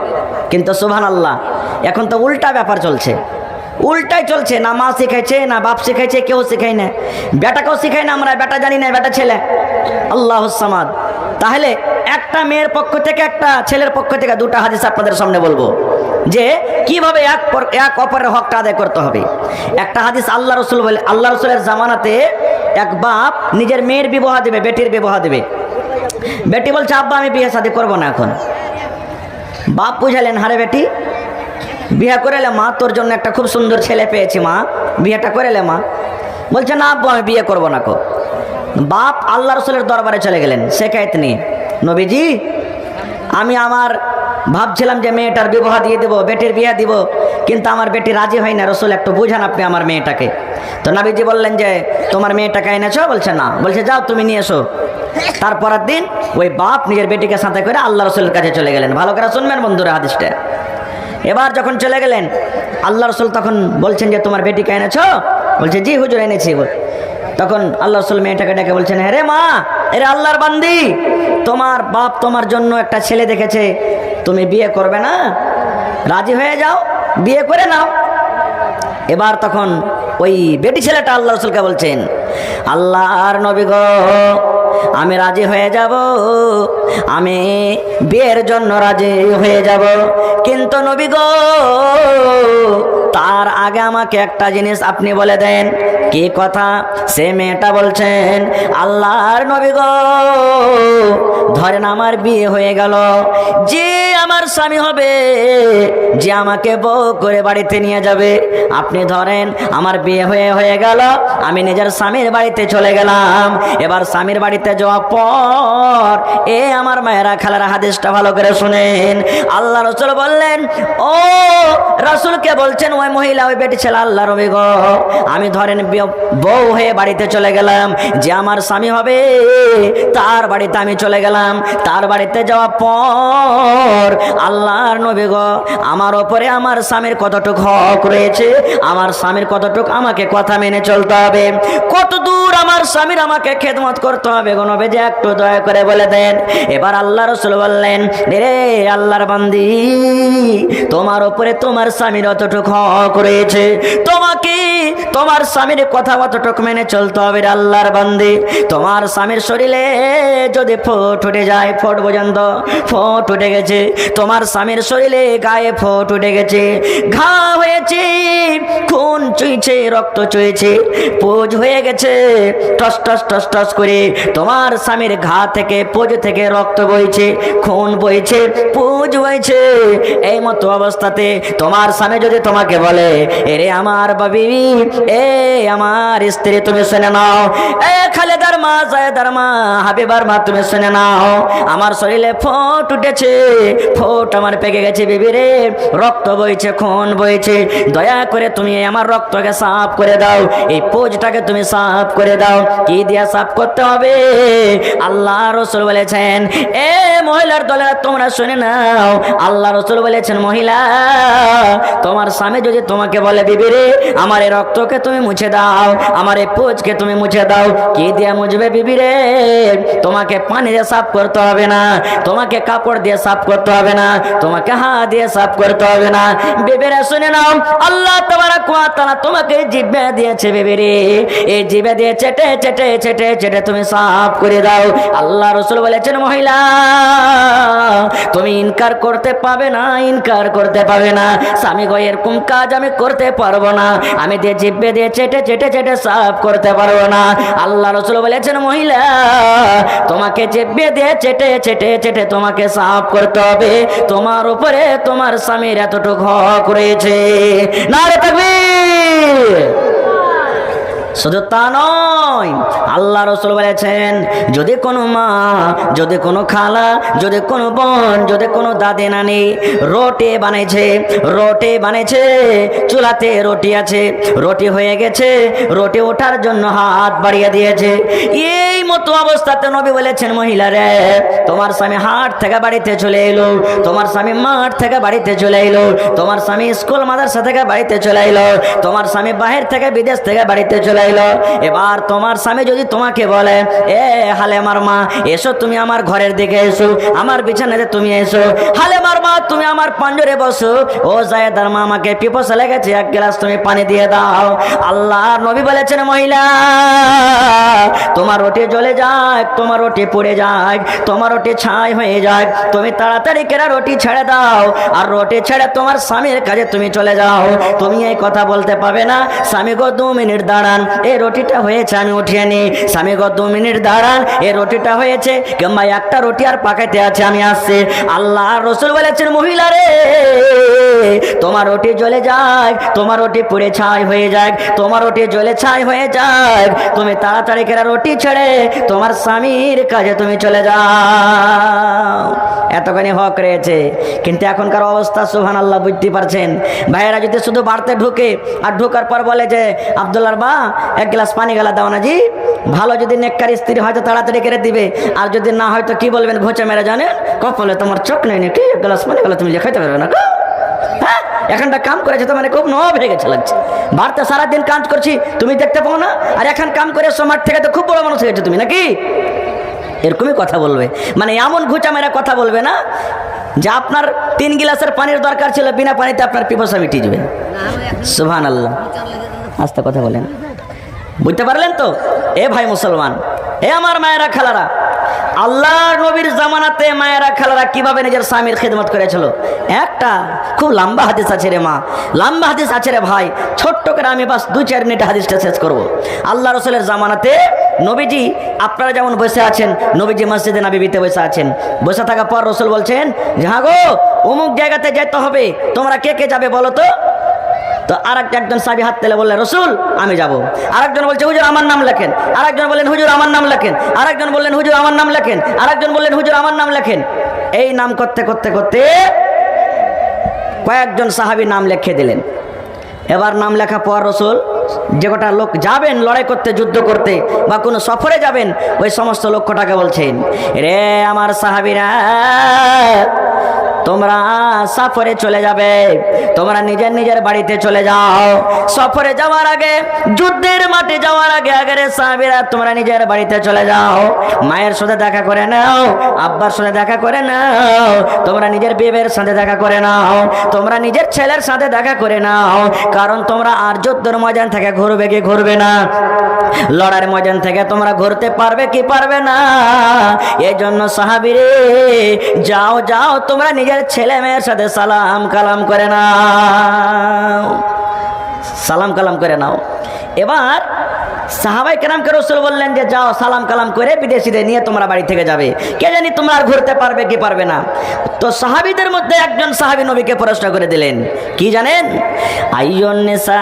কিন্তু সুবহানাল্লাহ এখন তো উল্টা ব্যাপার চলছে, উল্টাই চলছে, না মা শিখাইছে না বাপ শিখাইছে, কেউ শিখাই না, বেটাকেও শিখাই না আমরা, বেটা জানি না বেটা ছেলে। আল্লাহুস সামাদ। তাহলে একটা মেয়ের পক্ষ থেকে একটা ছেলের পক্ষ থেকে দুটা হাদিস আপনাদের সামনে বলবো যে কিভাবে এক অপরের হকটা আদায় করতে হবে। একটা হাদিস আল্লাহ রাসূল বলে, আল্লাহ রাসূলের জামানাতে এক বাপ নিজের মেয়ের বিবাহ দেবে, বেটির বিবাহ দেবে। বেটি বলছে আব্বা আমি বিয়ে শাদী করবো না এখন। বাপ বুঝালেন হারে বেটি বিয়ে করেলে মা, তোর জন্য একটা খুব সুন্দর ছেলে পেয়েছি মা, বিয়েটা করেলে মা। বলছে না আব্বু আমি বিয়ে করবো না কো। বাপ আল্লাহ রসুলের দরবারে চলে গেলেন শেখায়ত নিয়ে, নবীজি আমি আমার ভাবছিলাম যে মেয়েটার বিবাহ দিয়ে দেবো, বেটির বিয়ে দিব, কিন্তু আমার বেটি রাজি হয় না, রসুল একটু বুঝান আপনি আমার মেয়েটাকে। তো নবীজি বললেন যে তোমার মেয়েটাকে এনেছো? বলছে না। বলছে যাও তুমি নিয়ে এসো। তারপরের দিন ওই বাপ নিজের বেটিকে সাথে করে আল্লাহ রসুলের কাছে চলে গেলেন। ভালো করে শুনবেন বন্ধুরা হাদিসটা। এবার যখন চলে গেলেন আল্লাহ রসুল তখন বলছেন যে তোমার বেটিকে এনেছো? বলছে জি হুজুর এনেছি। তখন আল্লাহ রসুল মেয়েটাকে ডেকে বলছেন হ্যাঁ রে মা, এরে আল্লাহর বান্দি, তোমার বাপ তোমার জন্য একটা ছেলে দেখেছে, তুমি বিয়ে করবে না? রাজি হয়ে যাও, বিয়ে করে নাও। এবার তখন ওই বেটি ছেলেটা আল্লাহ রসুলকে বলছেন আল্লাহর নবী গো আমি রাজি হয়ে যাব, আমি বিয়ের জন্য রাজি হয়ে যাব, কিন্তু নবী গো তার আগে আমাকে একটা জিনিস আপনি বলে দেন। কি কথা? সে মেয়েটা বলছেন আল্লাহর নবী গো ধরেন আমার বিয়ে হয়ে গেল, যে আমার স্বামী হবে, যে আমাকে বউ করে বাড়িতে নিয়ে যাবে, আপনি ধরেন আমার বিয়ে হয়ে গেল, আমি নিজের স্বামীর বাড়িতে চলে গেলাম। এবার স্বামীর বাড়িতে যাওয়ার পর আমার মায়েরা খালারা হাদিসটা ভালো করে শুনেন। আল্লাহ রসুল বললেন ও রসুলকে বলছেন ওই মহিলা ওই বেটি ছেলে আল্লাহ নবী গো আমি ধরেন বউ হয়ে বাড়িতে চলে গেলাম, যে আমার স্বামী হবে তার বাড়িতে আমি চলে গেলাম। তার বাড়িতে যাওয়ার পর আল্লাহর নবী গো আমার ওপরে আমার স্বামীর কতটুকু হক রয়েছে, আমার স্বামীর কতটুকু আমাকে কথা মেনে চলতে হবে, কত দূর আমার স্বামীর আমাকে খেদমত করতে হবে গো নবী যে একটু দয়া করে বলে দেন। এবার আল্লাহ রসুল বললেন রে আল্লাহর বান্দি, তোমার ওপরে তোমার স্বামীর অতটুকু হক রয়েছে, তোমাকে তোমার স্বামীর কথা অতটুকু মেনে চলতে হবে রে আল্লাহর বান্দি। তোমার স্বামীর শরীরে যদি ফোট উঠে যায়, ফোট পর্যন্ত ফোট উঠে গেছে, তোমার স্বামীর শরীরে গায়ে ফোট উঠে গেছে, ঘা হয়েছে, খুন চুইছে, রক্ত চুইছে, পোজ হয়ে গেছে, টস টস টস টস করে তোমার স্বামীর ঘা থেকে পোজ থেকে রক্ত বইছে, খুন বইছে, পোজ বইছে, এই মতো অবস্থাতে তোমার স্বামী যদি তোমাকে বলে এরে আমার বাবি, এ আমার স্ত্রী তুমি শুনে নাও, এ খালেদার মা, জায়েদার মা, হাবিবার মা তুমি শুনে নাও, আমার শরীরে ফোট উঠেছে, ফোট আমার পেকে গেছে বিবি রে, রক্ত বইছে, খুন বইছে, দয়া করে তুমি আমার রক্তকে সাফ করে দাও, এই পোজটাকে তুমি সাফ করে দাও। কি দিয়া সাফ করতে হবে? আল্লাহ রাসূল বলেছেন, এ মহিলার দলেরা তোমরা শুনে নাও, আল্লাহ রাসূল বলেছেন, মহিলা তোমার স্বামী যদি তোমাকে বলে, বিবি রে আমার এই রক্তকে তুমি মুছে দাও, আমার এই পোজকে তুমি মুছে দাও, কি দিয়া মুছবে বিবি রে? তোমাকে পানি দিয়ে সাফ করতে হবে না, তোমাকে কাপড় দিয়ে সাফ করতে হবে না, তোমাকে হাত দিয়ে সাফ করতে হবে না। বিবিরা শুনে নাও, আল্লাহ তাবারাক ওয়া তাআলা তোমাকে জিহ্বা দিয়েছে বিবি রে, এই জিহ্বা দিয়ে চেটে চেটে চেটে চেটে তুমি সাফ করে দাও। আল্লাহ রাসূল বলেছেন, মহিলা তুমি ইনকার করতে পাবে না, ইনকার করতে পাবে না, স্বামী গো এরকম কাজ আমি করতে পারবো না, আমি দিয়ে জিহ্বা দিয়ে চেটে চেটে চেটে সাফ করতে পারবো না। আল্লাহ রাসূল বলেছেন, মহিলা তোমাকে জিহ্বা দিয়ে চেটে চেটে চেটে তোমাকে সাফ করতে হবে, তোমার উপরে তোমার স্বামীর এতটুকু হক রয়েছে। নারে তাকবীর। শুধু তা নয়, আল্লাহ রাসূল বলেছেন, যদি কোনো মা, যদি কোনো খালা, যদি কোনো বোন, যদি কোনো দাদি নানি রুটি বানাইছে, চুলাতে রুটি আছে, রুটি হয়ে গেছে, রুটি ওঠার জন্য হাত বাড়িয়ে দিয়েছে, এই মতো অবস্থাতে নবী বলেছেন, মহিলা রে তোমার স্বামী হাট থেকে বাড়িতে চলে এলো, তোমার স্বামী মাঠ থেকে বাড়িতে চলে এলো, তোমার স্বামী স্কুল মাদ্রাসা থেকে বাড়িতে চলে এলো, তোমার স্বামী বাহির থেকে বিদেশ থেকে বাড়িতে চলে এলো। এবার তোমার স্বামী যদি তোমাকে বলে, এ হালেমার মা এসো, তুমি আমার ঘরের দিকে এসো, আমার বিছানাতে তুমি এসো, হালেমার মা তুমি আমার পাঞ্জরে বসো, ও জায়েদার মা আমাকে পিপাসা লেগেছে, এক গ্লাস তুমি পানি দিয়ে দাও। আল্লাহর নবী বলেছেন, মহিলা তোমার রুটি জ্বলে যাক, তোমার রুটি পুড়ে যাক, তোমার রুটি ছাই হয়ে যাক, তুমি তাড়াতাড়ি করে রুটি ছেড়ে দাও, আর রুটি ছেড়ে তোমার স্বামীর কাজে তুমি চলে যাও। তুমি এই কথা বলতে পাবে না, স্বামী গো 2 মিনিট দাঁড়ান, এই রুটিটা হয়েছে আমি উঠিয়ে নি, স্বামী গো 2 মিনিট দাঁড়ান, এই রুটিটা হয়েছে, কিংবা একটা রুটি আর পাকাইতে আছে আমি আসছি। আল্লাহর রাসূল বলেছেন, মহিলা রে তোমার রুটি জ্বলে যাক, তোমার রুটি পুড়ে ছাই হয়ে যাক, তোমার রুটি জ্বলে ছাই হয়ে যাক, তুমি তাড়াতাড়ি করে রুটি ছেড়ে তোমার স্বামীর কাজে তুমি চলে যাও। এতখানি হক রয়েছে। কিন্তু এখনকার অবস্থা সুবহানাল্লাহ, বুঝতে পারছেন? ভাইয়েরা যদি শুধু বাড়তে ঢুকে আর ঢোকার পর বলে যে, আব্দুল্লাহর বা এক গ্লাস পানি গেলা দাও না জি, ভালো যদি নেককার স্ত্রী হয়তো তাড়াতাড়ি করে দিবে, আর যদি না হয়তো কি বলবেন, ঘোচা মেরে জানেন, কপালে তোমার চোখ নেই নাকি, এক গ্লাস পানি গেলা তুমি খাইতে পারবে না। হ্যাঁ, এখানটা কাম করেছে তো মানে খুব নব হয়ে গেছে লাগছে, বাড়তে সারাদিন কাজ করছি তুমি দেখতে পাও না, আর এখন কাম করে সমাজ থেকে তো খুব বড় মানুষ হয়ে গেছে তুমি নাকি, এরকমই কথা বলবে। মানে এমন ঘুচা মেরা কথা বলবে না যে আপনার 3 গিলাসের পানির দরকার ছিল, বিনা পানিতে আপনার পিপাসা মিটিয়ে যাবে। সুবহানাল্লাহ। আস্তে কথা বলেন, বুঝতে পারলেন তো? এ ভাই মুসলমান, এ আমার মায়েরা খালারা, আল্লাহর নবীর জামানাতে মায়েরা খালারা কিভাবে নিজের স্বামীর খিদমত করেছিল, একটা খুব লম্বা হাদিস আছে রে মা, লম্বা হাদিস আছে রে ভাই, ছোট্ট করে আমি বাস 2-4 মিনিট হাদিসটা শেষ করব। আল্লাহ রাসূলের জামানাতে নবীজি, আপনারা যেমন বসে আছেন, নবীজি মসজিদে নববীতে বসে আছেন, বসে থাকার পর রাসূল বলছেন, হ্যাঁ গো অমুক জায়গাতে যেতে হবে, তোমরা কে কে যাবে বলো তো? তো একজন সাহাবী হাত তুলে বললেন, রাসূল আমি যাব। আরেকজন বলছে, হুজুর আমার নাম লেখেন। আরেকজন বললেন, হুজুর আমার নাম লেখেন। আরেকজন বললেন, হুজুর আমার নাম লেখেন। আরেকজন বললেন, হুজুর আমার নাম লেখেন। এই নাম করতে করতে করতে কয়েকজন সাহাবী নাম লিখে দিলেন। এবার নাম লেখা পর রাসূল যে কটা লোক যাবেন লড়াই করতে, যুদ্ধ করতে বা কোনো সফরে যাবেন, ওই সমস্ত লক্ষ্যটাকে বলছেন, রে আমার সাহাবীরা তোমরা সফরে চলে যাবে, তোমরা নিজের নিজের বাড়িতে চলে যাও। সফরে যাওয়ার আগে, যুদ্ধের মাঠে যাওয়ার আগে আগের সাহাবীরা তোমরা নিজের বাড়িতে চলে যাও, মায়ের সাথে দেখা করে নাও, আব্বার সাথে দেখা করে নাও, তোমরা নিজের বিবির সাথে দেখা করে নাও, তোমরা নিজের ছেলের সাথে দেখা করে নাও। কারণ তোমরা আর যুদ্ধের ময়দান থেকে ঘুরবে কি ঘুরবে না, লড়ার ময়দান থেকে তোমরা ঘুরতে পারবে কি পারবে না। এই জন্য সাহাবীরে যাও যাও, তোমরা নিজের ছেলে মেয়ের সাথে সালাম কালাম করে নাও, সালাম কালাম করে নাও। এবার সাহাবাই কেরামকে রাসূল বললেন যে যাও সালাম কালাম করে বিদেশিদের নিয়ে তোমরা বাড়ি থেকে যাবে, কে জানি তোমরা আর ঘুরতে পারবে কি পারবে না। তো সাহাবীদের মধ্যে একজন সাহাবী নবীকে প্রশ্ন করে দিলেন, কি জানেন? আইয়ুন নিসায়ে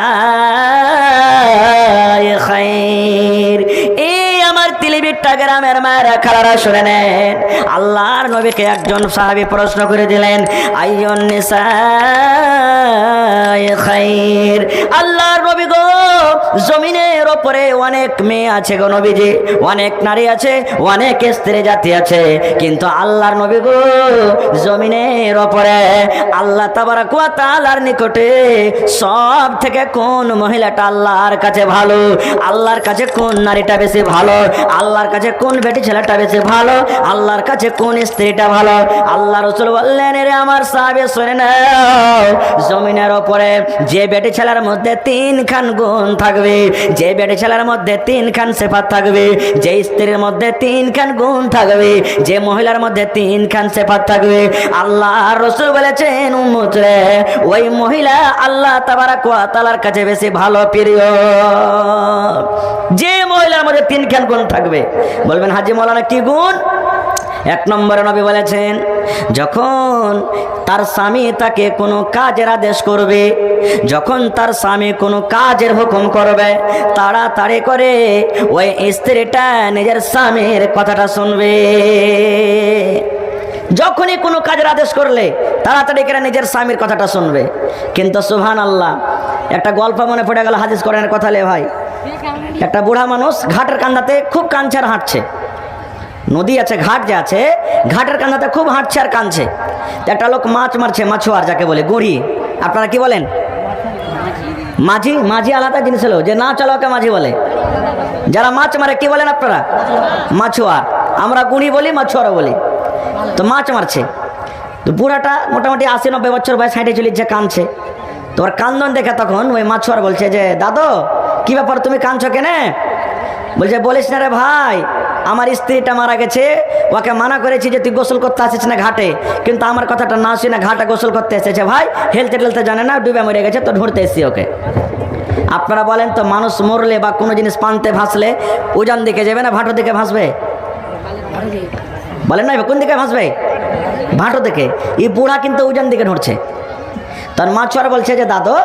খায়র। এই আমার তিলিবিট্টা গ্রামের মায়েরা খালারা শুনে নেন, আল্লাহর নবীকে একজন সাহাবী প্রশ্ন করে দিলেন, আইয়ুন নিসায়ে খায়র, জমিনের ওপরে অনেক মেয়ে আছে গো নবীজি, অনেক নারী আছে, অনেক স্ত্রী জাতি আছে, কিন্তু আল্লাহর নবী গো জমিনের ওপরে আল্লাহ তাবারাক ওয়া তাআলার নিকটে সব থেকে কোন মহিলাটা আল্লাহর কাছে ভালো, আল্লাহর কাছে কোন নারীটা বেশি ভালো, আল্লাহর কাছে কোন বেটি ছেলেটা বেশি ভালো, আল্লাহর কাছে কোন স্ত্রীটা ভালো, আল্লাহ রাসূল বললেন রে আমার সাহাবী শুনে নাও, জমিনের ওপরে যে বেটি ছেলের মধ্যে 3 খান গুণ থাকবে, যে বেটি ছেলের মধ্যে 3 খান সিফাত থাকবে, যে স্ত্রীর মধ্যে 3 খান গুণ থাকবে, যে মহিলার মধ্যে 3 খান সিফাত থাকবে, আল্লাহ রাসূল বলেছেন উম্মত রে ওই মহিলা আল্লাহ তাবারাক ওয়া তাআলার কাছে বেশি ভালো প্রিয়। যে মহিলার মধ্যে 3 খান গুণ থাকবে, বলবেন হাজী মাওলানা কি গুণ? 1 নম্বরে নবী বলেছেন যখন তার স্বামী তাকে কোনো কাজের আদেশ করবে, যখন তার স্বামী কোনো কাজের হুকুম করবে, তাড়াতাড়ি করে ওই স্ত্রীটা নিজের স্বামীর কথাটা শুনবে। যখনই কোনো কাজের আদেশ করলে তাড়াতাড়ি করে নিজের স্বামীর কথাটা শুনবে। কিন্তু সুবহানাল্লাহ, একটা গল্প মনে পড়ে গেল হাদিস কোরআনের কথা লে ভাই। একটা বুড়া মানুষ ঘাটের কান্দাতে খুব কাঁদছে আর হাঁটছে, নদী আছে, ঘাট যে আছে, ঘাটের কান্দাতে খুব হাঁটছে আর কাঁদছে। একটা লোক মাছ মারছে, মাছুয়ার যাকে বলে, গুঁড়ি, আপনারা কি বলেন? মাঝি। মাঝি আলাদা জিনিস হলো, যে না চলো ওকে মাঝি বলে। যারা মাছ মারে কি বলেন আপনারা? মাছুয়ার। আমরা গুঁড়ি বলি, মাছুয়ারও বলি। তো মাছ মারছে, তো বুড়াটা মোটামুটি 80-90 বছর বয়স, হাঁটে চলিচ্ছে, কাঁদছে। তোমার কান্দন দেখে তখন ওই মাছুয়ার বলছে যে দাদু কি ব্যাপার, তুমি কাঁদছো কেনে? বলছে বলিস না রে ভাই, আমার স্ত্রীটা মারা গেছে, ওকে মানা করেছি যে তুই গোসল করতে আসিস না ঘাটে, কিন্তু আমার কথাটা না শুনে ঘাটে গোসল করতে এসেছে ভাই, হেলতে টেলতে জানে না, ডুবে মরে গেছে, তো ধরতে এসেছি ওকে। আপনারা বলেন তো, মানুষ মরলে বা কোনো জিনিস পানিতে ভাসলে উজান দিকে যাবে না ভাঁটো দিকে ভাসবে? বলেন না, কোন দিকে ভাসবে? ভাঁটো দিকে। এই বুড়া কিন্তু উজান দিকে ধরছে। তার মাছুয়ার বলছে যে দাদু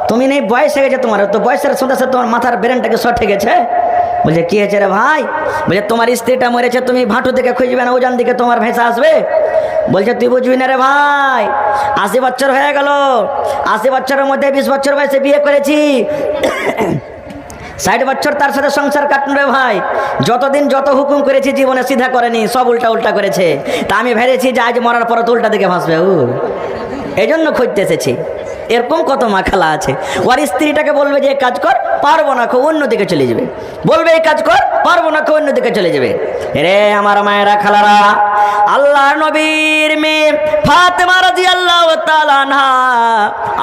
তুমি নেই, বয়স হয়ে গেছে তোমার, তো বয়সের সাথে সাথে তোমার মাথার ব্রেনটাকে শর্ট হয়ে গেছে। বলছে কি হয়েছে রে ভাই? বলছে তোমার স্ত্রীটা মরেছে, তুমি ভাঁটো দিকে খুঁজবে না, উজান দিকে তোমার ভেসা আসবে। বলছে তুই বুঝবি না রে ভাই, 80 বছর হয়ে গেল, 80 বছরের মধ্যে 20 বছর বয়সে বিয়ে করেছি, 60 বছর তার সাথে সংসার কাটুন রে ভাই, যতদিন যত হুকুম করেছি জীবনে সিধা করেনি, সব উল্টা উল্টা করেছে। তা আমি ভেবেছি যে আজ মরার পর তো উল্টা দিকে ভাসবে, এই জন্য খুঁজতে এসেছি। এরকম কত মাখালা আছে। ওর স্ত্রীটাকে বলবে যে কাজ কর, পারবো না, খুব অন্যদিকে চলে যাবে। বলবে এই কাজ কর, পারবো না, খুব অন্যদিকে চলে যাবে। রে আমার মায়েরা, খালারা, আল্লাহর নবীর মেয়ে ফাতেমা রাদিয়াল্লাহু তাআলা আনহা,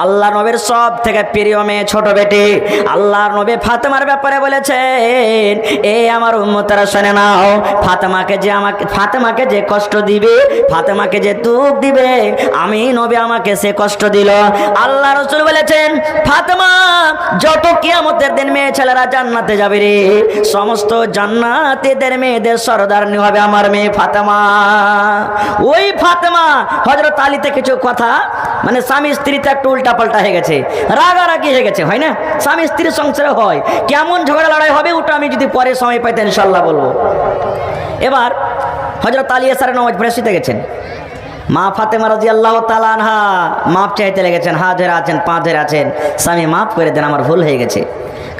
আল্লাহর নবীর সব থেকে প্রিয় মেয়ে, ছোট বেটি। আল্লাহর নবী ফাতেমার ব্যাপারে বলেছেন, এ আমার উম্মতেরা শুনে নাও, ফাতেমাকে যে কষ্ট দিবে, ফাতেমাকে যে দুঃখ দিবে, আমি নবী আমাকে সে কষ্ট দিল। আল্লাহ রাসূল বলেছেন ফাতেমা যত কিয়ামতের দিন মেয়ে ছেলেরা জান্নাতে যাবে রে, সমস্ত জান্নাতীদের মেয়েদের সরদারনি হবে আমার মেয়ে ফাতেমা। ওই ফাতেমা, হযরত আলীতে কিছু কথা, মানে স্বামী স্ত্রীতে একটু উল্টা পাল্টা হয়ে গেছে, রাগারাগি হয়ে গেছে, হয় না? স্বামী স্ত্রীর সংসারে হয়, কেমন ঝগড়া লড়াই হবে ওটা আমি যদি পরে সময় পাইতে ইনশাআল্লাহ বলবো। এবার হযরত আলী এসারে নামাজ পড়ে শুতে গেছেন, মা ফাতেমা রাদিয়াল্লাহু তাআলা আনহা মাপ চাইতে লেগেছেন, হাত ধরে আছেন, পা ধরে আছেন, স্বামী মাফ করে দেন, আমার ভুল হয়ে গেছে।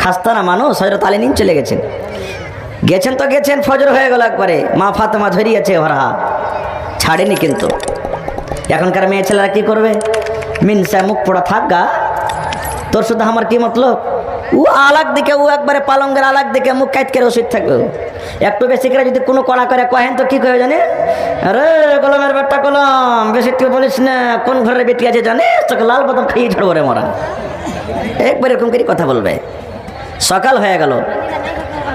খাস্তানা মানুষ, হযরত আলী নিন চলে গেছেন। গেছেন তো গেছেন, ফজর হয়ে গেল একবারে, মা ফাতেমা ধরিয়েছে ওর হাত, ছাড়েনি। কিন্তু এখনকার মেয়ে ছেলেরা কি করবে? মিনসা মুখ পোড়া থাক গা, তোর শুধু আমার কি মতলব? ও আলাগ দিকে, ও একবারে পালঙ্গের আলাগ দিকে মুখ কাইট করে ওষুধ থাকবে। একটু বেশি করে যদি কোনো কড়া করে কহেন তো কি কয়ে জানে, আরে কলমের বেটা কলম, বেশি তুই বলিস না, কোন ঘরের বেটি আছে জানিস, তোকে লাল বাদাম খেয়ে ছাড়বো রে মরা, একবার এরকম করে কথা বলবে। সকাল হয়ে গেল।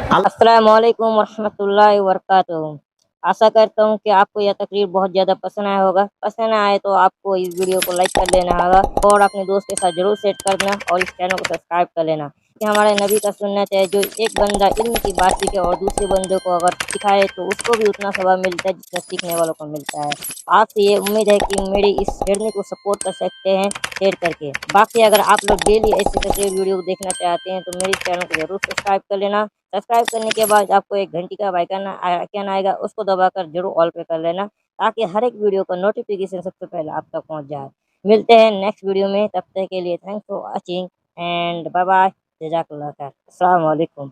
अस्सलामु अलैकुम वरहमतुल्लाहि वबरकातुहू। आशा करता हूँ कि आपको यह तकरीर बहुत ज़्यादा पसंद आया होगा। पसंद आए तो आपको इस वीडियो को लाइक कर लेना होगा और अपने दोस्त के साथ जरूर शेयर कर देना और इस चैनल को सब्सक्राइब कर लेना। कि हमारे नबी का सुन्नत है, जो एक बंदा इल्म की बात सीखे और दूसरे बंदे को अगर सिखाए तो उसको भी उतना सवाब मिलता है जितना सीखने वालों को मिलता है। आपसे ये उम्मीद है कि मेरी इस जर्नी को सपोर्ट कर सकते हैं शेयर करके। बाकी अगर आप लोग डेली ऐसी तकरीर वीडियो को देखना चाहते हैं तो मेरे चैनल को जरूर सब्सक्राइब कर लेना। सब्सक्राइब करने के बाद आपको एक घंटी का आइकन आएगा, उसको दबाकर जरूर ऑल पे कर लेना ताकि हर एक वीडियो का नोटिफिकेशन सबसे पहले आप तक पहुंच जाए। मिलते हैं नेक्स्ट वीडियो में, तब तक के लिए thanks for watching and bye bye. जज़ाकल्लाह खैर। अस्सलाम वालेकुम।